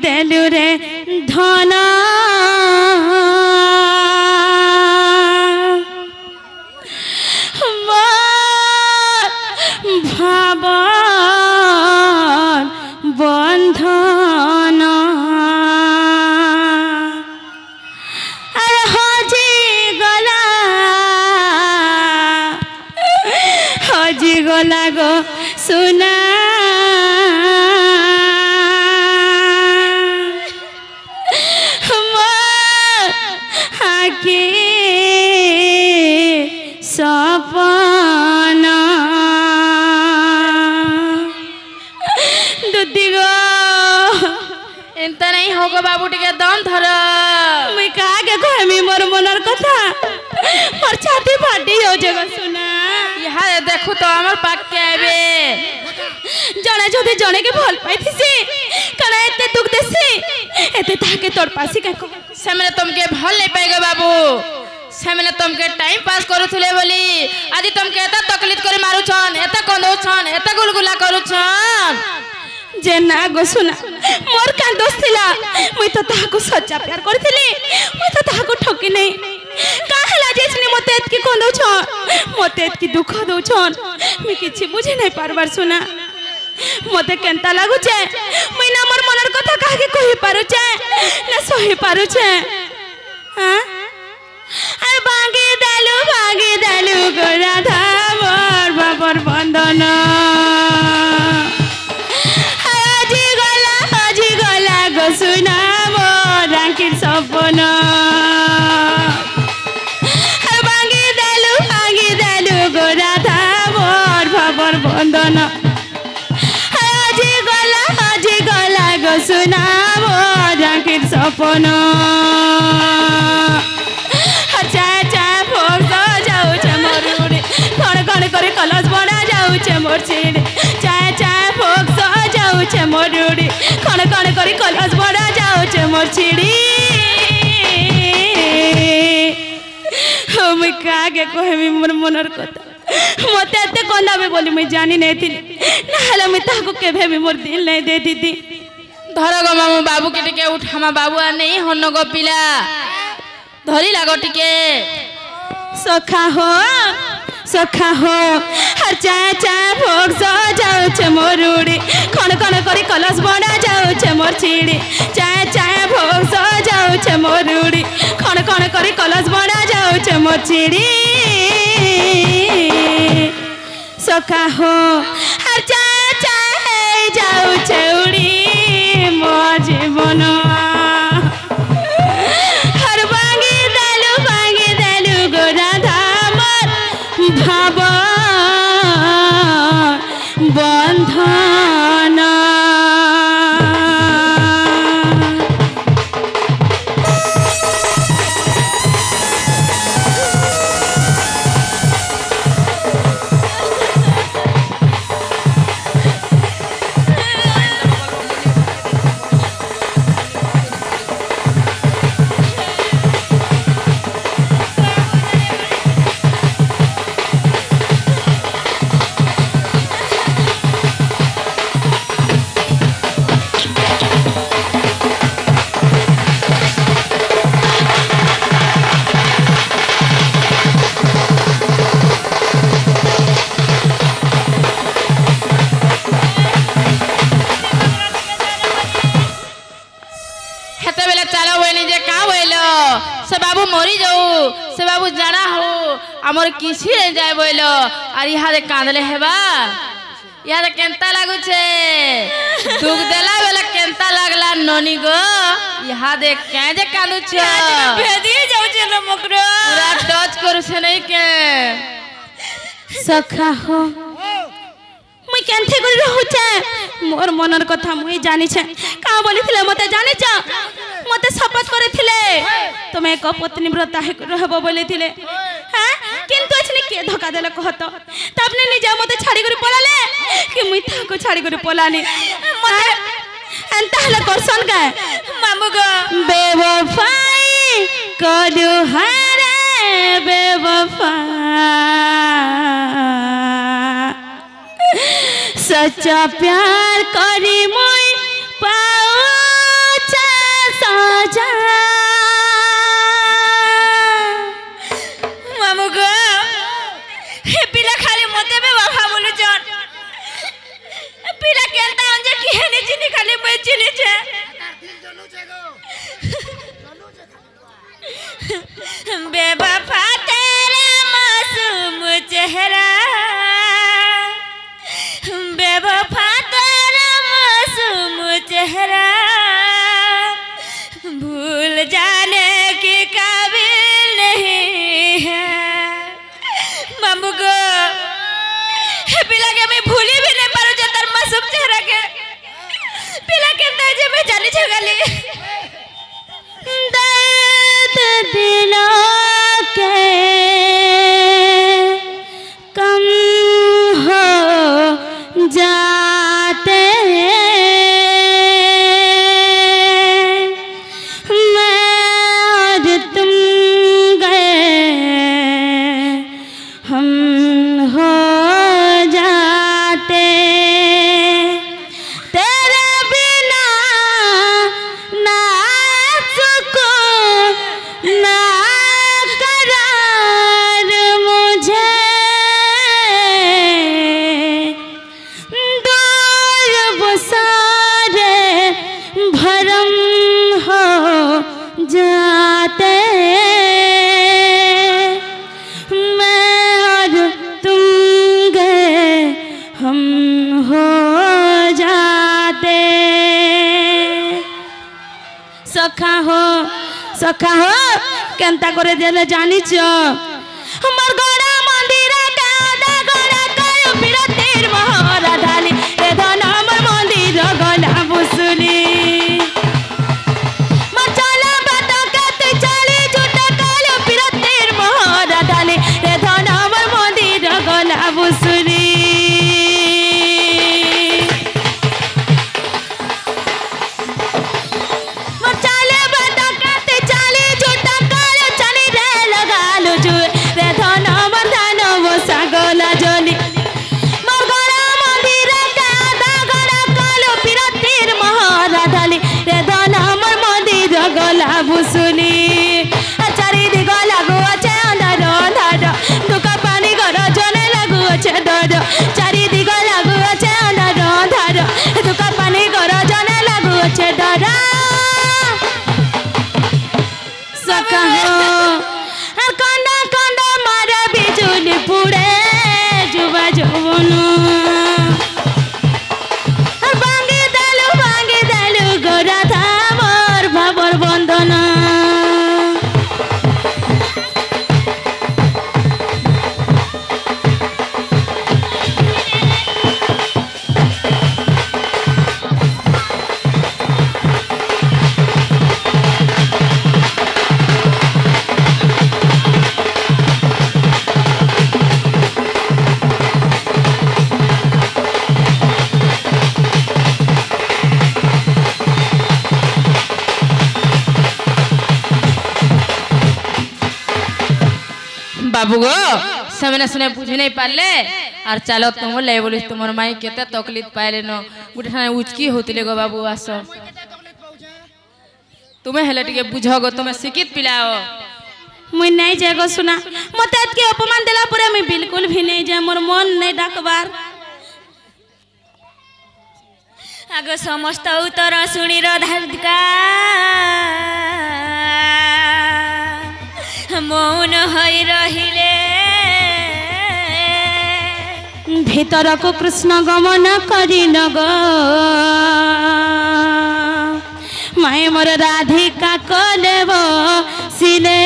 देलु रे धन भावन बंधन अरे हजी गला गो सुना सपना दुदी गो एंता नहीं होगो बाबू टिके दम धर मुई कागे कहमी मोर मनर कथा मोर छाती फाटी हो जग सुना यहाँ देखु तो हमर पाक के आबे जने जदे जने के भल पाइथिसी कना एते दुख देसी एते ताके तोर पासी का सेमने तुमके भल नहीं पाएगा बाबू सेमने तुमके टाइम पास करूथले बोली आदि तुमके एता तकलीफ करे मारू छन एता कंदो छन एता गुलगुला करू छन जे ना गो सुना मोर का दोष थिला मुई तो ताको सच्चा प्यार करथिली मुई तो ताको ठकी नहीं काहला जेसनी मते एतकी कंदो छ मते एतकी दुख दो छन मी किछि बुझे नहीं पारबार सुना मते केनता लागु छे मुई ना मोर मनर कथा काहे कहि पारु छे ना सहि पारु छे हां अरे भागे दालू गो राधा मोर बाबर बंधन हजी गला गो सुना मोर रांकिर सपन अरे भागे दालू गो राधा मोर बाबर बंधन हजी गला गो सुना मोर रांकिर सपन करे कलश बड़ा जाऊे मोर चिड़ी चाय चाय भोग सो जाऊे मोर रूड़ी खण खण करे कलश बड़ा जाऊे मोर चिड़ी मुई कागे कहमी मोर मनर कथा मते एते कंदाबे बोली मुई जानी नहीं थी नहले मुई ताको केभे भी मोर दिल नहीं दे दीदी धर गो मामू बाबू के टिके उठामा बाबू आ नहीं हन गो पिला धरी लागो टिके सखा हो हर चाय चाय भोग सो जाऊे मोर रूड़ी खण खण करी कलश बड़ा जाऊे मोर चिड़ी चाय चाय भोग सो जाऊे मोर रूड़ी खण खण करी कलश बड़ा जाऊे मोर चिड़ी सखा हो हर चाय चाय जाऊे उड़ी मो जीवन हर बांगी दालू गो राधा भाव बंधन से बाबू मरी जाऊ से बाबू जाना हो आमर किसी नहीं जाए बोलो और यहाँ कांदले हेबा यहाँ केंता लागू छे दुख देला बेला केंता लागला ननी गो यहाँ देख क्या जे कांदू छे भेदी जाऊ छे न मकरो पूरा टच करू छे नहीं के सखा हो मुई केनथे करि रहू छे मोर मनर कथा मुई जानि छे का बोलिथिले मते जानि छ मते शपथ करिथिले तुम एक पत्नी व्रता है रहबो बोलिथिले हां किंतु एछने के धोखा देले कहत तबने निजा मते छाड़ी करि पलाले कि मुई थाको छाड़ी करि पलानी मते एंता हला करसन का मामू गो बेवफाई कलु हारे बेवफा सच्चा प्यार करी मुई पाऊ हे पिला खाली मते बे बाबा बोलु जन पिला केनता अंजे की हेनी चिनी खाली मैं चिनी छे बेवफा तेरा मासूम चेहरा बेवफा तेरा मासूम चेहरा भूल जाने के काबिल नहीं है मामू को पिला के मैं भूली भी नहीं पारो जो तर मासूम चेहरा के पिला के जे मैं जानी छगाली दर्द दिलों के कम हो जाते मैं और तुम गए हम हो जाते तेरे बिना ना सुकून ना करार मुझे दूर वो सारे भरम हो जाते मैं और तुम गए हम हो जाते सखा हो केनता करे देले जानिछ हमर गड़ा मंदिर का आधा गड़ा कयो फिर तीर मोहरा ढाली ए धन हमर मंदिर गला बुसुली मचला बाटा के तू चली झूठा कयो फिर तीर मोहरा ढाली ए धन हमर मंदिर गला बुसुली बुसुली चारि दिग लागू अच्छे अंधार अंधार दुका पानी घर जने लागू अच्छे डर चारि दिग लागू अच्छे अंधार अंधार दुका पानी घर जने लागू अच्छे डर सका हो कंडा कंडा मारा बिजुली पुड़े जुबा जवनो भांगी दालू गोरा था मोर भाबर बंदना बाबू गो समय सुने बुझी नहीं पारले और चलो तुम ले बोली तुमर माई केते तकलीफ पाइले न गुटे ठाने उचकी होतिले गो बाबू आस तुम्हें हेले टिके बुझो गो तुम्हें शिक्षित पिलाओ मुई नहीं जागो सुना मते के अपमान देला परे मैं बिल्कुल भी नहीं जा मोर मन नहीं डाकबार आगो समस्त उत्तर सुनी राधिका मौन होई रहिले भीतर को कृष्ण गमन करी नग माय मोर राधिका कलेब सिले